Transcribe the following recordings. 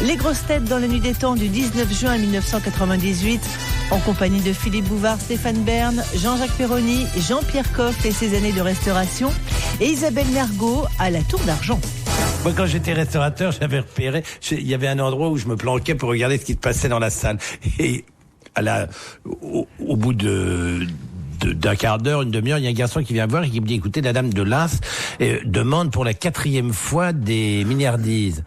Les grosses têtes dans la nuit des temps du 19 juin 1998, en compagnie de Philippe Bouvard, Stéphane Bern, Jean-Jacques Perroni, Jean-Pierre Coff et ses années de restauration, et Isabelle Mergo à la Tour d'Argent. Moi, quand j'étais restaurateur, j'avais repéré, il y avait un endroit où je me planquais pour regarder ce qui se passait dans la salle. Et au bout d'un quart d'heure, une demi-heure, il y a un garçon qui vient voir et qui me dit, écoutez, la dame de l'As demande pour la 4e fois des milliardises.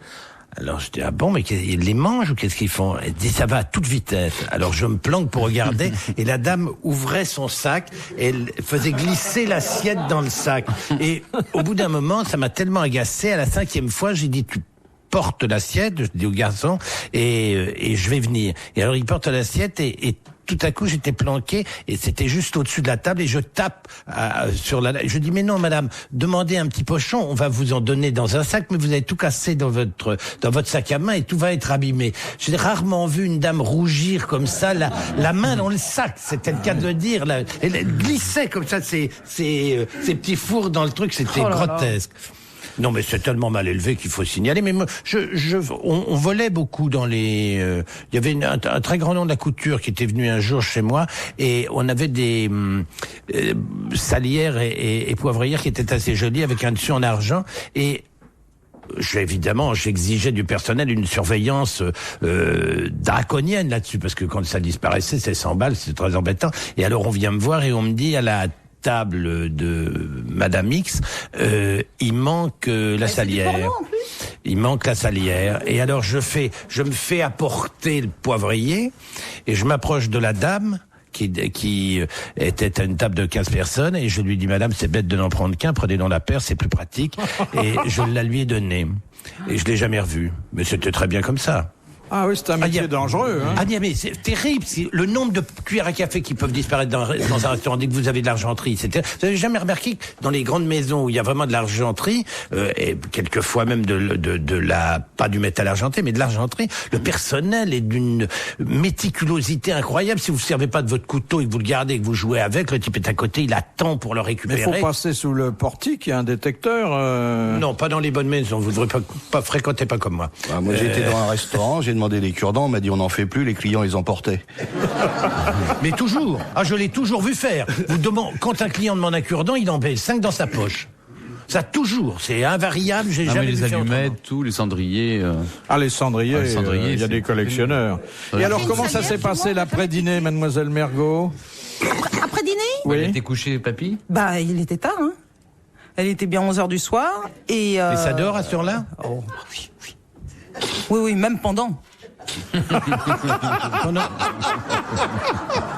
Alors je dis, ah bon, mais ils les mangent ou qu'est-ce qu'ils font? Elle dit, ça va à toute vitesse. Alors je me planque pour regarder et la dame ouvrait son sac et elle faisait glisser l'assiette dans le sac. Et au bout d'un moment, ça m'a tellement agacé, à la 5e fois, j'ai dit, tu portes l'assiette, je dis au garçon, et je vais venir. Et alors il porte l'assiette et tout à coup, j'étais planqué et c'était juste au-dessus de la table et je tape sur la... Je dis, mais non, madame, demandez un petit pochon, on va vous en donner dans un sac, mais vous avez tout cassé dans votre sac à main et tout va être abîmé. J'ai rarement vu une dame rougir comme ça, la main dans le sac, c'était le cas de le dire. Elle glissait comme ça, ses petits fours dans le truc, c'était grotesque. Non, mais c'est tellement mal élevé qu'il faut signaler. Mais moi, on volait beaucoup dans les... Il y avait un très grand nom de la couture qui était venu un jour chez moi et on avait des salières et poivrières qui étaient assez jolies avec un dessus en argent et... Évidemment, j'exigeais du personnel une surveillance draconienne là-dessus, parce que quand ça disparaissait, c'est 100 balles, c'est très embêtant. Et alors on vient me voir et on me dit à la table de Madame X, il manque la salière. Il manque la salière. Et alors je me fais apporter le poivrier et je m'approche de la dame qui était à une table de 15 personnes et je lui dis, madame, c'est bête de n'en prendre qu'un, prenez dans la paire, c'est plus pratique. Et je la lui ai donnée. Et je l'ai jamais revue. Mais c'était très bien comme ça. Ah oui, c'est un métier dangereux. Hein. Ah mais c'est terrible. Le nombre de cuillères à café qui peuvent disparaître dans un restaurant dès que vous avez de l'argenterie. Vous avez jamais remarqué que dans les grandes maisons où il y a vraiment de l'argenterie, et quelquefois même pas du métal argenté, mais de l'argenterie, le personnel est d'une méticulosité incroyable. Si vous ne servez pas de votre couteau et que vous le gardez et que vous jouez avec, le type est à côté, il attend pour le récupérer. Mais il faut passer sous le portique, il y a un détecteur. Non, pas dans les bonnes maisons. Vous ne devrez pas fréquenter pas comme moi. Ah, moi, j'étais dans un restaurant, j'ai demandé des cure-dents, on m'a dit on n'en fait plus, les clients ils emportaient. Mais toujours. Ah, je l'ai toujours vu faire. Quand un client demande un cure-dent, il en met 5 dans sa poche. Ça toujours, c'est invariable, j'ai jamais vu les allumettes, tout, les cendriers. Les cendriers, il y a des collectionneurs. Et alors, comment ça s'est passé l'après-dîner, mademoiselle Mergo? Après-dîner? Oui. Elle était couchée, papy? Bah, il était tard, hein. Elle était bien 11h du soir, et ça dort à ce heure-là? Oh, oui. Oui, même pendant.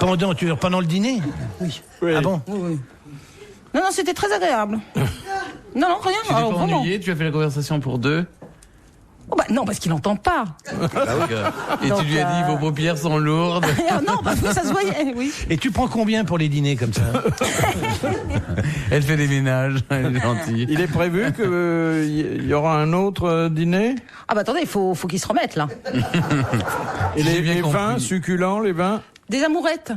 Pendant le dîner? Oui. Ah bon? Oui. Non, c'était très agréable. Non, rien. Tu t'es pas ennuyé, tu as fait la conversation pour deux? Oh bah non, parce qu'il n'entend pas. Et donc, tu lui as dit, vos paupières sont lourdes. Non, parce que ça se voyait, oui. Et tu prends combien pour les dîners comme ça? Elle fait des ménages, elle est gentille. Il est prévu qu'il y aura un autre dîner? Ah bah attendez, il faut qu'il se remette, là. Et les vins succulents, les vins? Des amourettes.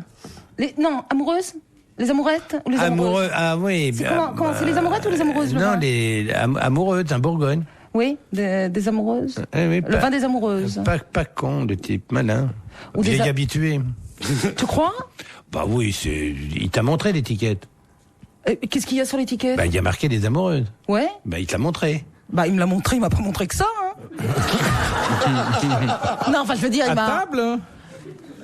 Amoureuses? Les amourettes ou les amoureux? Ah oui. Comment c'est les amourettes ou les amoureuses? Non, les amoureuses, un Bourgogne. Oui, des amoureuses. Oui, le vin des amoureuses. Pas con, de type malin. Ou vieil habitué. Tu crois? Bah oui, il t'a montré l'étiquette. Qu'est-ce qu'il y a sur l'étiquette? Bah il y a marqué des amoureuses. Ouais. Bah il te l'a montré. Bah il me l'a montré, il m'a pas montré que ça. Hein. Non, enfin je veux dire, à table?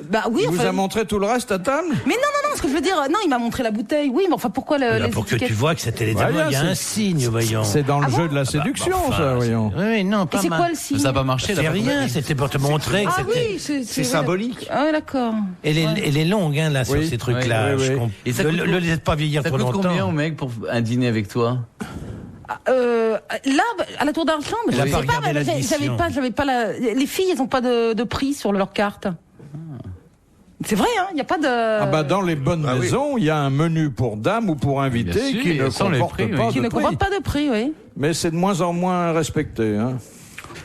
Bah oui. Il vous a montré tout le reste à table? Mais non, ce que je veux dire, non, il m'a montré la bouteille. Oui, mais enfin pourquoi les pour étiquettes? que tu vois que c'était les amoureux, il y a un signe, voyons. C'est dans le jeu de la séduction, ça, voyons. Oui, non, pas mal. Et c'est quoi le signe? Ça n'a pas marché. C'est rien, c'était pour te montrer que c'était... Oui, c'est symbolique. Ah oui, d'accord. Elle est longue, hein, là, sur ces trucs-là. Oui. Et ça ne laisse pas vieillir trop longtemps. Ça coûte combien au mec pour un dîner avec toi? Là, à la Tour d'Argent, je sais pas, j'avais pas les filles, elles ont pas de prix sur leur carte. C'est vrai, hein, il n'y a pas de... dans les bonnes maisons, il y a un menu pour dames ou pour invités qui ne comporte pas de prix. Oui. Mais c'est de moins en moins respecté. Hein.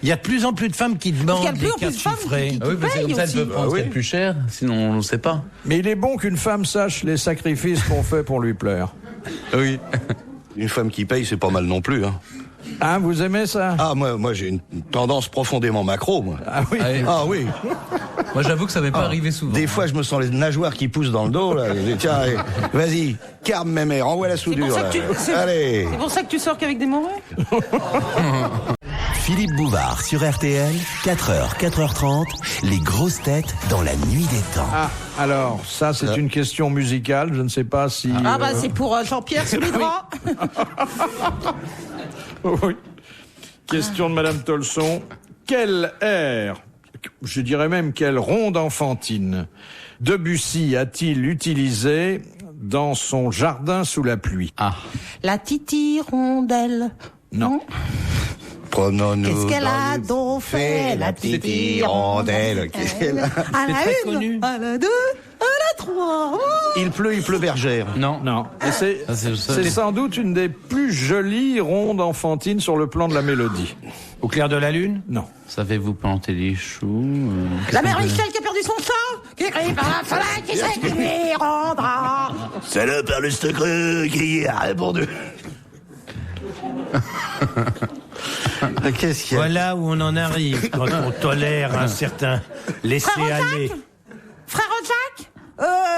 Il y a de plus en plus de femmes qui demandent des cartes chiffrées. Oui, parce que comme ça, elles peuvent prendre celle plus cher, sinon on ne sait pas. Mais il est bon qu'une femme sache les sacrifices qu'on fait pour lui plaire. Oui. Une femme qui paye, c'est pas mal non plus. Hein. Ah, vous aimez ça? Ah, moi j'ai une tendance profondément macro, moi. Ah oui. Ah oui. Moi, j'avoue que ça m'est pas arrivé souvent. Des fois, je me sens les nageoires qui poussent dans le dos, là. Je dis, tiens, allez, vas-y, carme mes mères, envoie la soudure, là. Allez. C'est pour ça que tu sors qu'avec des moreux? Philippe Bouvard sur RTL, 4h, 4h30, les grosses têtes dans la nuit des temps. Ah, alors, ça, c'est une question musicale. Je ne sais pas si... Ah, bah, c'est pour Jean-Pierre sous les draps. Oui. Question de Madame Tolson. Quel air, je dirais même quelle ronde enfantine, Debussy a-t-il utilisé dans son jardin sous la pluie? Ah. La titi rondelle. Non. Promenons-nous. Qu'est-ce qu'elle a donc fait, la titi rondelle? Qu'est-ce qu'elle a? À la une, à la deux, à la trois. Oh. Il pleut, bergère. Non. Non. Et c'est sans doute une des plus jolies rondes enfantines sur le plan de la mélodie. Au clair de la lune? Non. Savez-vous planter les choux? La mère Michel qui a perdu son chat, qui crie par la fenêtre, qui sait qui lui rendra. C'est le père Lustre qui a répondu. Qu'est-ce qu'il y a? Voilà où on en arrive quand on tolère un certain laisser-aller. Frère Jacques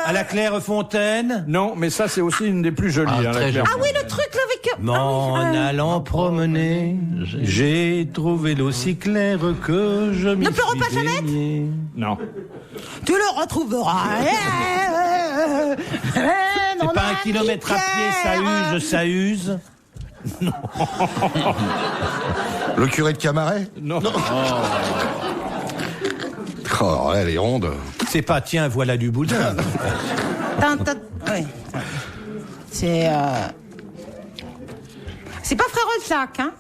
À la Clairefontaine? Non, mais ça, c'est aussi une des plus jolies. Ah, la très Claire. Ah oui, le truc là avec... M'en allant promener, j'ai trouvé l'eau si claire que je m'y Ne pleure suis pas, Jeannette. baigné. Non. Tu le retrouveras. C'est pas 1 kilomètre à pied, ça use. Le curé de Camaret? Non. Oh, elle est ronde. C'est pas, tiens, voilà du boudin. Ouais. C'est pas frère Jacques, hein?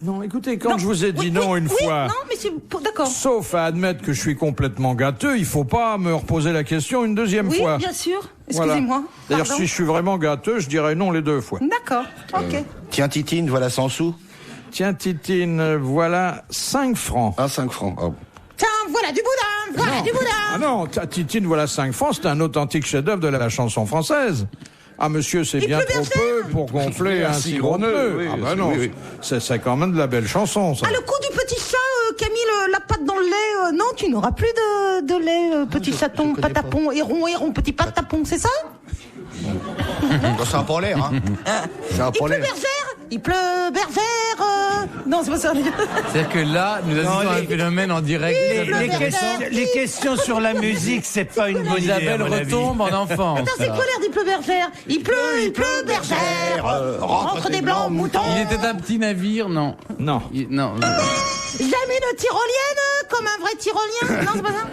Non, écoutez, quand Non. je vous ai dit Oui, non oui, une oui, fois, non, mais c'est d'accord. sauf à admettre que je suis complètement gâteux, il faut pas me reposer la question une deuxième Oui, fois. bien sûr. Voilà. Excusez-moi. D'ailleurs, Pardon. si je suis vraiment gâteux, je dirais non les 2 fois. D'accord. Ok. Tiens, Titine, voilà 100 sous. Tiens, Titine, voilà 5 francs. Ah, 5 francs. Oh. Tiens, voilà du boudin. Voilà du boudin. Ah non, Titine, voilà 5 francs, c'est un authentique chef-d'œuvre de la chanson française. Ah, monsieur, c'est bien trop peu pour gonfler un si gros nœud. Oui, ah, bah non, oui. c'est quand même de la belle chanson, ça. Ah, le coup du petit chat qui a mis la patte dans le lait. Non, tu n'auras plus de lait, petit chaton, patapon, héron, petit patapon, c'est ça? Ça a pas l'air, hein. Ça a Il pas pleut l'air. bergère. Il pleut bergère. Non, c'est pas ça. C'est-à-dire que là, nous assistons à un phénomène en direct. Les questions sur la musique, c'est pas une bonne idée. Isabelle à mon avis. retombe en enfance. Attends, c'est quoi l'air d'il pleut bergère? Il pleut bergère. Rentre des blancs moutons. Il était un petit navire, non. Non. Non. Jamais de tyrolienne comme un vrai tyrolien. Non, c'est pas ça.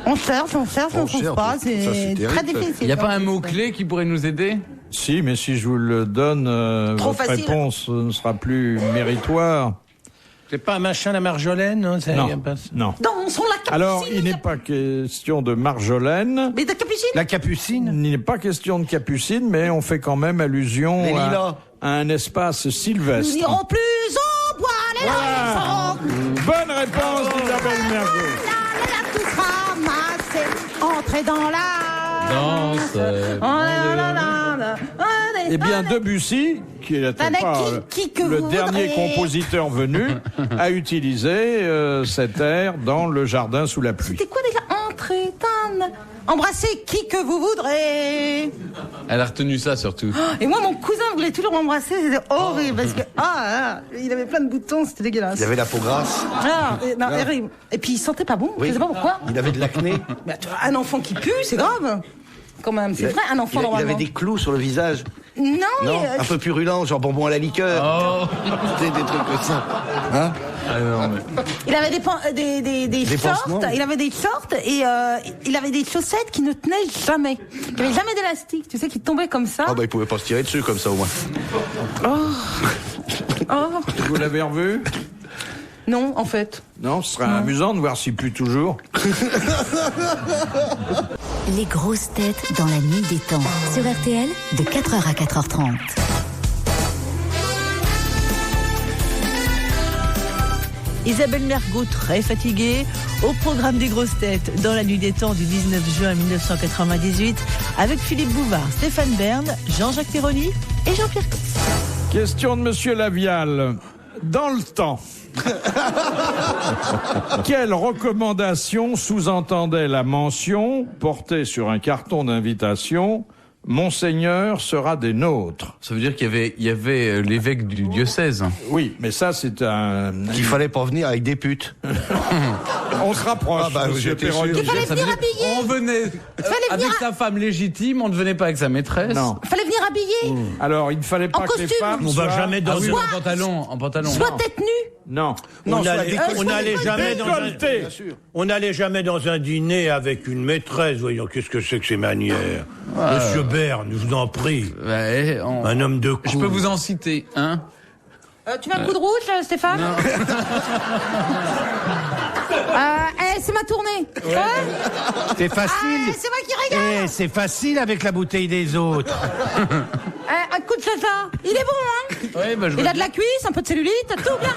On cherche, on trouve pas. C'est terrible, très ça. difficile. Il n'y a pas un mot-clé qui pourrait nous aider? Si, mais si je vous le donne, Trop votre facile. réponse ne sera plus méritoire. C'est pas un machin la Marjolaine, hein, ça Non. vient pas. Non. Non, on sent la capucine. Alors, il n'est pas question de Marjolaine. Mais de capucine. La Capucine? Il n'est pas question de Capucine, mais on fait quand même allusion Les à lilas. un espace Nous sylvestre. n'irons plus au bois, les Voilà. Bonne réponse d'Isabelle Mergo. la tout ramassé, entrer dans la Danse. Eh bien, Debussy, qui n'était T'en as pas qui que le vous dernier voudrez. compositeur venu, a utilisé cet air dans le jardin sous la pluie. C'était quoi déjà? Entrer dans... Embrasser qui que vous voudrez. Elle a retenu ça surtout. Et moi, mon cousin voulait toujours m'embrasser, c'était horrible parce que il avait plein de boutons, c'était dégueulasse. Il avait la peau grasse. Horrible. Et puis il sentait pas bon, je sais pas pourquoi. Il avait de l'acné. Mais tu vois, un enfant qui pue, c'est grave. Quand même, c'est vrai, un enfant Il normalement. avait des clous sur le visage. Non, Non, mais un peu purulent, genre bonbon à la liqueur. Oh. C'était des trucs comme ça. Hein? Ah non, mais... il avait des shorts, pansements. il avait des shorts et il avait des chaussettes qui ne tenaient jamais. Il n'y avait jamais d'élastique, tu sais, qui tombaient comme ça. Ah bah il pouvait pas se tirer dessus comme ça au moins. Oh, Vous l'avez revu? non, en fait. Non, ce serait amusant de voir s'il pue toujours. Les grosses têtes dans la nuit des temps. Sur RTL, de 4h à 4h30. Isabelle Mergo, très fatiguée, au programme des grosses têtes dans la nuit des temps du 19 juin 1998, avec Philippe Bouvard, Stéphane Bern, Jean-Jacques Perroni et Jean-Pierre Coff. Question de Monsieur Lavial. Dans le temps, quelle recommandation sous-entendait la mention portée sur un carton d'invitation « Monseigneur sera des nôtres ». Ça veut dire qu'il y avait l'évêque du diocèse. Oui, mais ça c'est un... Qu'il fallait pas venir avec des putes. On se rapproche, Monsieur Perroni. Il fallait venir habillé. On venait avec sa femme légitime, on ne venait pas avec sa maîtresse. Non. Il fallait venir habillé. Alors, il ne fallait pas que les costume. femmes On va soient... jamais dans En pantalon. Soit tête nue. Non. On n'allait jamais dans un... Décolleté. On n'allait jamais dans un dîner avec une maîtresse. Voyons, qu'est-ce que c'est que ces manières? Monsieur Berne, je vous en prie. Ouais, Un homme de coup. Je peux vous en citer un. Tu veux un coup de rouge, Stéphane? C'est ma tournée. C'est facile. C'est moi qui regarde. C'est facile avec la bouteille des autres. Un coup de chacha. Il est bon, hein? Ouais, bah, Il a de la cuisse, un peu de cellulite, tout bien.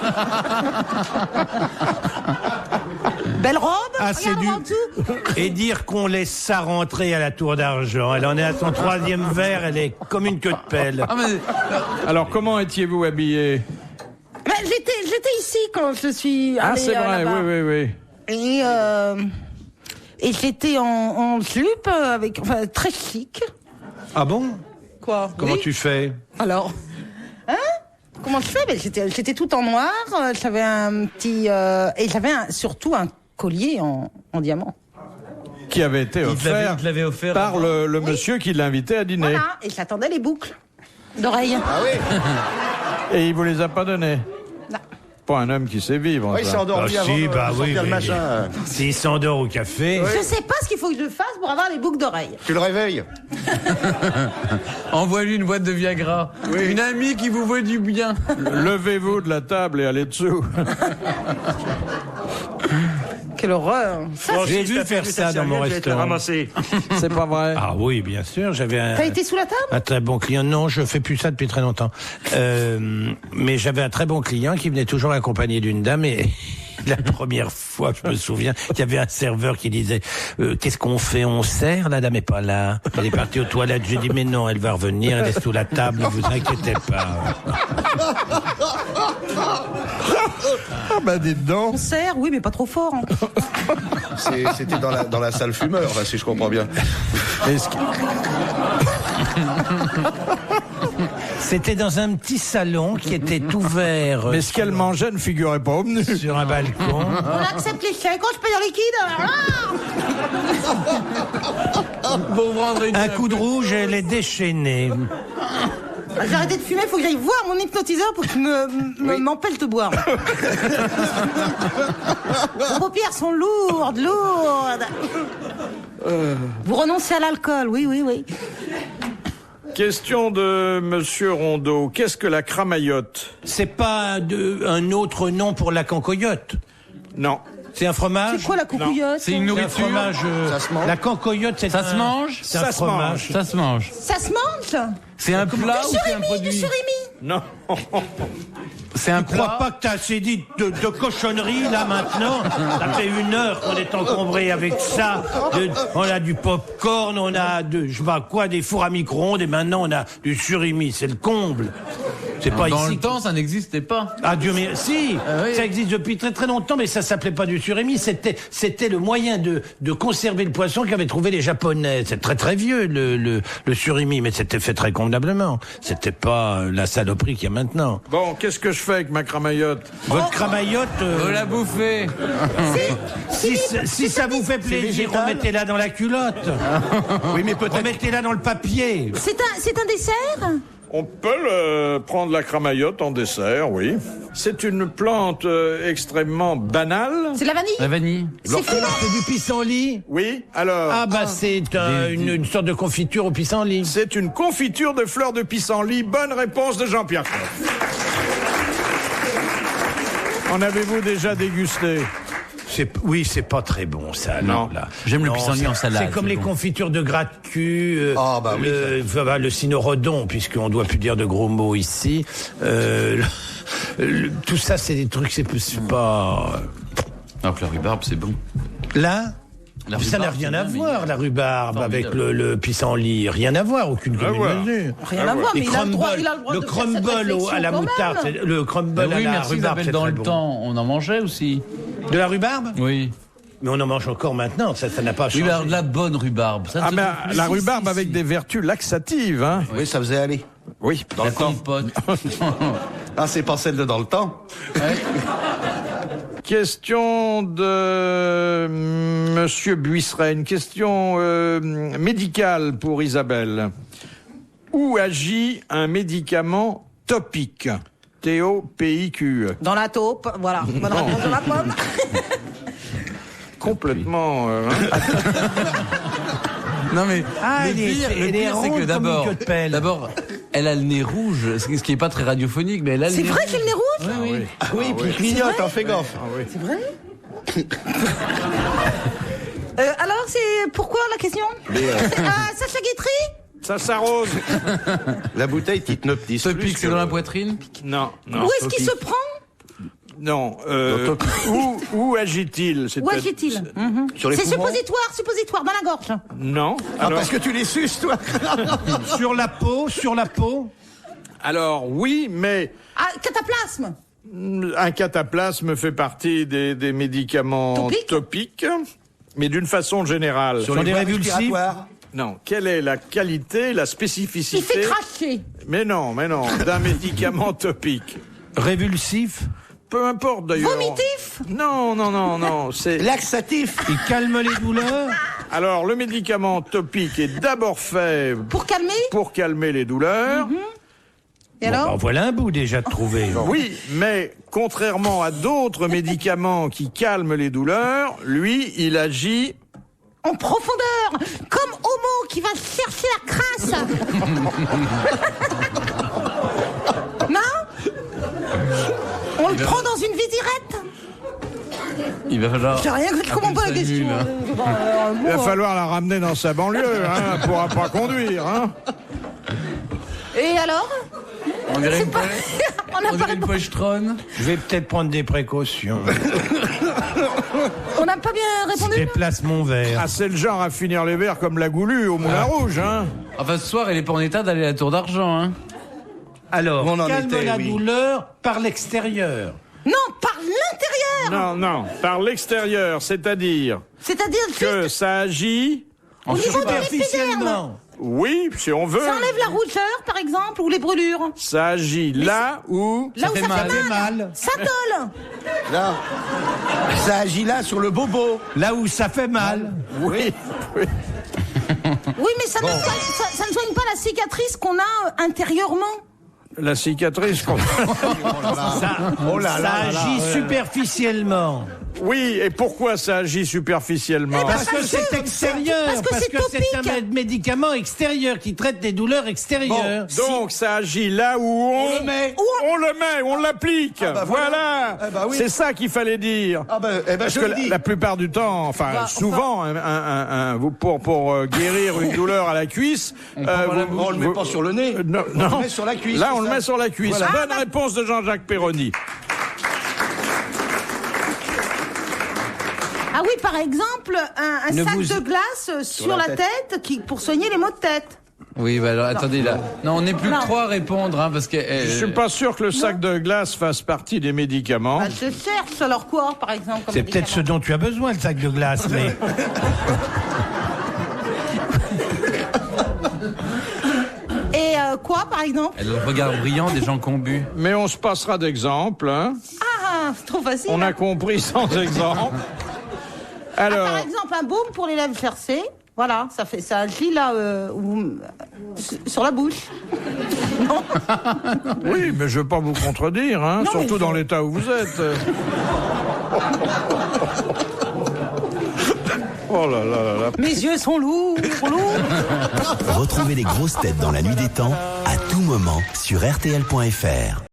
Belle robe. C'est regarde, du... en dessous. Et dire qu'on laisse ça rentrer à la tour d'argent. Elle en est à son 3e verre, elle est comme une queue de pelle. Alors, comment étiez-vous habillé? J'étais ici quand je suis allée c'est vrai, là-bas. oui. Et j'étais en jupe, très chic. Ah bon? Quoi? Comment tu fais? Alors, comment je fais? J'étais tout en noir. J'avais un petit et j'avais surtout un collier en diamant. Qui avait été offert, il te l'avait offert par le monsieur qui l'invitait à dîner. Voilà. Et j'attendais les boucles d'oreilles. Ah oui. Et il vous les a pas données? Non. Pas un homme qui sait vivre. Ouais, il s'est ça. endormi avant de sortir le machin. S'il s'endort au café... Je sais pas ce qu'il faut que je fasse pour avoir les boucles d'oreilles. Tu le réveilles. Envoie-lui une boîte de Viagra. Une amie qui vous veut du bien. Levez-vous de la table et allez dessous. Quelle horreur. J'ai dû faire ça dans mon restaurant. C'est pas vrai. Ah oui, bien sûr, j'avais T'as été sous la table? un très bon client. Non, je fais plus ça depuis très longtemps. Mais j'avais un très bon client qui venait toujours accompagné d'une dame et la première fois, je me souviens, il y avait un serveur qui disait qu'est-ce qu'on fait? On sert? La dame est pas là. Elle est partie aux toilettes. J'ai dit mais non, elle va revenir, elle est sous la table, ne vous inquiétez pas. Ah bah dites donc. On sert, oui, mais pas trop fort. Hein. C'était dans la salle fumeur, là, si je comprends bien. C'était dans un petit salon qui était ouvert. Mais ce qu'elle mangeait ne figurait pas au menu. Sur un balcon. On accepte les chèques, je paye en liquide. Un coup de rouge, elle est déchaînée. J'ai arrêté de fumer, faut que j'aille voir mon hypnotiseur pour qu'il m'empêche de boire. Vos paupières sont lourdes. Vous renoncez à l'alcool, oui. Question de Monsieur Rondeau. Qu'est-ce que la cramaillotte? C'est pas un autre nom pour la cancoyotte? Non. C'est un fromage? C'est quoi la coucouillotte? C'est une C'est un nourriture. fromage. Ça se mange. La cancoyotte, c'est Ça se mange? C'est un fromage. Ça se mange. Ça se mange? C'est un plat ou c'est un Du produit? surimi. Non. C'est un Je crois plat. pas que t'as assez dit de cochonneries là maintenant. Ça fait 1 heure qu'on est encombré avec ça. On a du pop-corn, on a des fours à micro-ondes et maintenant on a du surimi. C'est le comble. C'est pas Dans ici. le temps, ça n'existait pas. Ah Dieu merci. Oui. Ça existe depuis très très longtemps, mais ça s'appelait pas du surimi. C'était le moyen de conserver le poisson qu'avaient trouvé les Japonais. C'est très très vieux le surimi, mais c'était fait très convenablement. C'était pas la saloperie qu'il y a maintenant. Bon, qu'est-ce que je fais avec ma cramaillotte? Votre cramaillotte. Vous la bouffez. Si ça vous fait plaisir, remettez-la dans la culotte. Oui, mais peut-être. Remettez-la dans le papier. C'est un dessert? On peut prendre la cramaillotte en dessert, oui. C'est une plante extrêmement banale. C'est de la vanille? La vanille. C'est fumant? C'est du pissenlit. Oui, alors... Ah bah c'est une sorte de confiture au pissenlit. C'est une confiture de fleurs de pissenlit. Bonne réponse de Jean-Pierre Coff. En avez-vous déjà dégusté? Oui, c'est pas très bon ça. Non. Là. J'aime le Non, pissenlit en salade. C'est comme les confitures de gratte-cul, oui, le cynorhodon, puisqu'on doit plus dire de gros mots ici. Tout ça, c'est des trucs, c'est pas. Alors que la rhubarbe, c'est bon. Là, Ça n'a rien à voir, la rhubarbe, avec le pissenlit. Rien à voir, aucune commune mesure. Rien à voir, mais il a le droit de le crumble à la moutarde, le crumble à la rhubarbe, c'est dans très le bon. temps, on en mangeait aussi. De la rhubarbe? Oui. Mais on en mange encore maintenant, ça n'a pas changé. Oui, de la bonne rhubarbe. Ça, La rhubarbe avec des vertus laxatives, hein. Oui, ça faisait aller. Oui, Dans le temps. Ah, c'est pas celle de dans le temps. Ouais. Question de Monsieur Buisseret, une question médicale pour Isabelle. Où agit un médicament topique? T-O-P-I-Q. Dans la taupe, voilà. Bonne réponse de la pomme. Complètement. Non mais Ah, le pire, c'est que d'abord, elle a le nez rouge, ce qui est pas très radiophonique, mais elle a le C'est nez vrai rouge. qu'il a le nez rouge? Oui. Ah oui, puis il clignote, fais gaffe. C'est vrai? Alors, c'est pourquoi la question? Sacha Guitry? Ça s'arrose. La bouteille t'hypnotise. Ce pic, c'est dans la poitrine? Non. Où est-ce qu'il se prend? Non. Où agit-il? Où agit-il? Sur les C'est poumons. suppositoire, dans la gorge. Non. Ah, parce que tu les suces, toi. Sur la peau. Alors oui, mais Ah, cataplasme. un cataplasme fait partie des médicaments topiques, mais d'une façon générale. Sur les révulsifs. Non. Quelle est la qualité, la spécificité? Il fait cracher. Mais non, d'un médicament topique. Révulsif. Peu importe d'ailleurs. Vomitif. Non. C'est Laxatif. Il calme les douleurs. alors le médicament topique est d'abord fait Pour calmer. les douleurs. Et alors? Voilà un bout déjà de trouver. Oui, mais contrairement à d'autres médicaments qui calment les douleurs, lui, il agit En profondeur. Comme Homo qui va chercher la crasse. Non? On le prend dans une visirette. Il va falloir. J'ai rien compris pas la question. Il va falloir la ramener dans sa banlieue, hein, elle pourra pas conduire, hein. Et alors? On dirait une, On n'a pas, pochetronne. Je vais peut-être prendre des précautions. on n'a pas bien Je répondu. déplace mon verre. Ah, c'est le genre à finir les verres comme la Goulue au Moulin Rouge, hein. Enfin, ce soir, elle est pas en état d'aller à la Tour d'Argent, hein. Alors, On en calme était, la oui. douleur par l'extérieur. Non, par l'intérieur. Non, par l'extérieur, c'est-à-dire C'est-à-dire que ça agit, au niveau de l'épiderme. Superficiellement. oui, si on veut, Ça enlève la rougeur, par exemple, ou les brûlures. ça agit là où... Là où ça fait mal. Ça colle. Là. Ça agit là sur le bobo. Là où ça fait mal. Oui. Oui, mais ça, ça ne soigne pas la cicatrice qu'on a intérieurement. La cicatrice... Ça agit superficiellement. Oui, et pourquoi ça agit superficiellement? Parce que c'est extérieur. parce que c'est c'est un topique. médicament extérieur qui traite des douleurs extérieures. Donc ça agit là où on le met. On l'applique. bah voilà. Ah bah oui. C'est ça qu'il fallait dire. Ah ben, Parce je que le dis. la plupart du temps, souvent, pour guérir une douleur à la cuisse, on le met pas sur le nez. non, On le met sur la cuisse. Là, c'est on le ça. met sur la cuisse. Voilà. Bonne réponse de Jean-Jacques Perroni. Ah oui, par exemple, un Ne sac vous- de glace sur la tête pour soigner les maux de tête. Oui, bah alors, attendez, là. Non, on n'est plus Non. que trois à répondre, hein, parce que. Je suis pas sûr que le sac de glace fasse partie des médicaments. Bah, je cherche alors quoi, par exemple comme C'est peut-être ce médicament. dont tu as besoin, le sac de glace, mais... Et quoi, par exemple? Elle a le regard brillant des gens qui ont bu. Mais on se passera d'exemples. Hein. Ah, c'est trop facile. On hein. a compris sans exemple. Ah, Alors, par exemple, un baume pour les lèvres gercées. Voilà, ça agit là, sur la bouche. Non. oui, mais je veux pas vous contredire, hein, Non, surtout mais dans l'état où vous êtes. Oh là là là là. Mes yeux sont lourds. Retrouvez les grosses têtes dans la nuit des temps à tout moment sur RTL.fr.